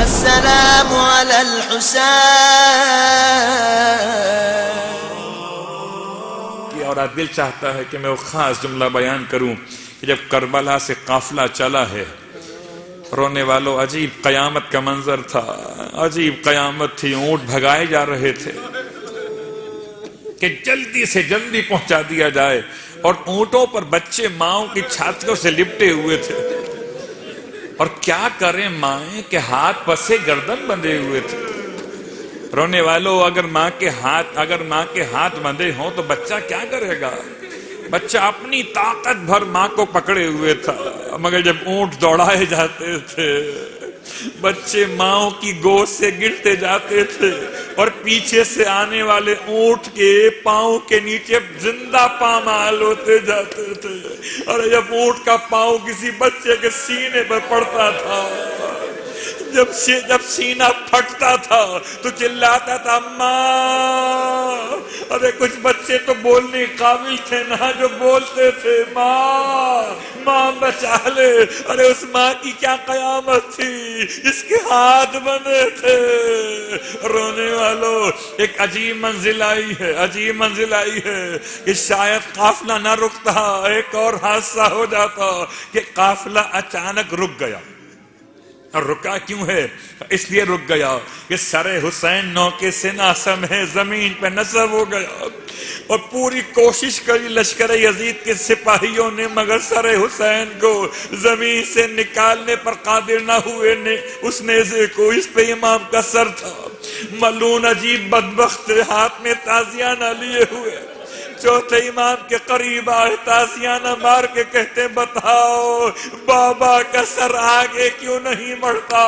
السلام علی الحسین۔ اور دل چاہتا ہے کہ میں وہ خاص جملہ بیان کروں کہ جب کربلا سے قافلہ چلا ہے، رونے والوں، عجیب قیامت کا منظر تھا، عجیب قیامت تھی۔ اونٹ بھگائے جا رہے تھے کہ جلدی سے جلدی پہنچا دیا جائے، اور اونٹوں پر بچے ماؤں کی چھاتیوں سے لپٹے ہوئے تھے، اور کیا کریں مائیں کہ ہاتھ پسے گردن بندھے ہوئے تھے۔ رونے والوں، اگر ماں کے ہاتھ بندھے ہوں تو بچہ کیا کرے گا؟ بچہ اپنی طاقت بھر ماں کو پکڑے ہوئے تھا، مگر جب اونٹ دوڑائے جاتے تھے، بچے ماں کی گود سے گرتے جاتے تھے، اور پیچھے سے آنے والے اونٹ کے پاؤں کے نیچے زندہ پامال ہوتے جاتے تھے، اور جب اونٹ کا پاؤں کسی بچے کے سینے پر پڑتا تھا، جب سینہ پھٹتا تھا تو چلاتا تھا ماں۔ ارے کچھ بچے تو بولنے قابل تھے نہ، جو بولتے تھے ماں ماں بچا لے۔ ارے اس ماں کی کیا قیامت تھی جس کے ہاتھ بندھے تھے۔ رونے والوں، ایک عجیب منزل آئی ہے کہ شاید قافلہ نہ رکتا، ایک اور حادثہ ہو جاتا کہ قافلہ اچانک رک گیا۔ اور رکا کیوں ہے؟ اس لیے رک گیا کہ سر حسین نوکے سے ناسم ہے، زمین پہ نصب ہو گیا، اور پوری کوشش کری لشکر یزید کے سپاہیوں نے، مگر سر حسین کو زمین سے نکالنے پر قادر نہ ہوئے۔ اس نیزے کو، اس پہ امام کا سر تھا، ملعون عجیب بدبخت ہاتھ میں تازیانہ لیے ہوئے، چوتھے امام کے قریب آئے، تازیانہ مار کے کہتے بتاؤ بابا کا سر آگے کیوں نہیں بڑھتا؟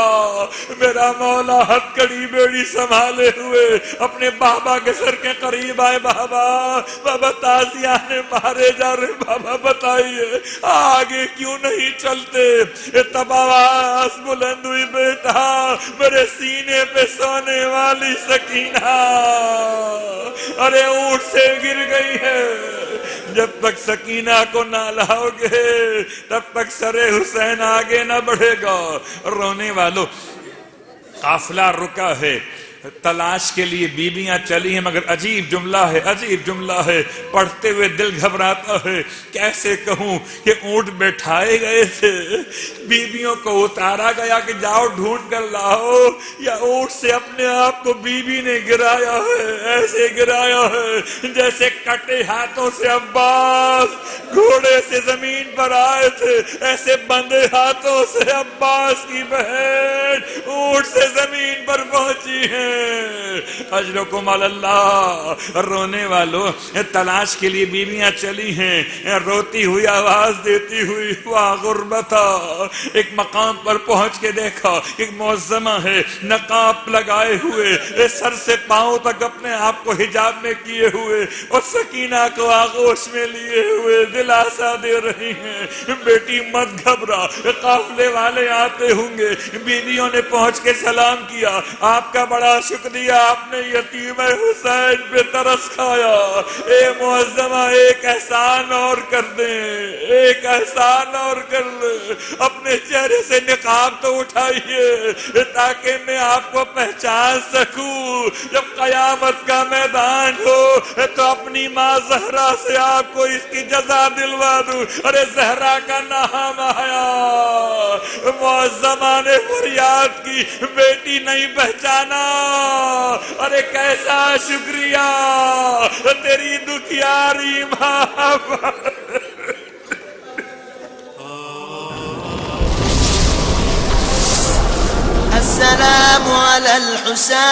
میرا مولا ہتھ کڑی بیڑی سنبھالے ہوئے اپنے بابا کے سر کے قریب آئے، بابا تازیانے مارے جا رہے، بابا بتائیے آگے کیوں نہیں چلتے؟ تب آواز بلند ہوئی، بیٹا میرے سینے پہ سونے والی سکینہ ارے اونٹ سے گر گئی ہے، جب تک سکینہ کو نہ لاؤ گے تب تک سر حسین آگے نہ بڑھے گا۔ رونے والوں، قافلہ رکا ہے، تلاش کے لیے بیویاں چلی ہیں، مگر عجیب جملہ ہے، پڑھتے ہوئے دل گھبراتا ہے۔ کیسے کہوں کہ اونٹ بیٹھائے گئے تھے، بیویوں کو اتارا گیا کہ جاؤ ڈھونڈ کر لاؤ، یا اونٹ سے اپنے آپ کو بیوی نے گرایا ہے، ایسے گرایا ہے جیسے کٹے ہاتھوں سے عباس گھوڑے سے زمین پر آئے تھے، ایسے بندے ہاتھوں سے عباس کی بہن اونٹ سے زمین پر پہنچی ہیں۔ اجرکم علی اللہ۔ رونے والوں، تلاش کے لیے بیویاں چلی ہیں، روتی ہوئی آواز دیتی ہوئی، واہ غربتا۔ ایک مقام پر پہنچ کے دیکھا ایک معظمہ ہے، نقاب لگائے ہوئے، سر سے پاؤں تک اپنے آپ کو حجاب میں کیے ہوئے، اور سکینہ کو آغوش میں لیے ہوئے دلاسا دے رہی ہیں، بیٹی مت گھبرا، قافلے والے آتے ہوں گے۔ بیویوں نے پہنچ کے سلام کیا، آپ کا بڑا شکریہ، آپ نے یتیم حسین پہ ترس کھایا۔ اے معظمہ ایک احسان اور کر دیں، ایک احسان اور کر لیں، اپنے چہرے سے نقاب تو اٹھائیے تاکہ میں آپ کو پہچان سکوں۔ جب قیامت کا میدان ہو تو اپنی ماں زہرا سے آپ کو اس کی جزا دلوا دوں۔ ارے زہرا کا نام آیا، معظمہ نے فریاد کی، بیٹی نہیں پہچانا؟ ارے کیسا شکریہ تیری دکھیاری ماں۔ السلام علی الحسین۔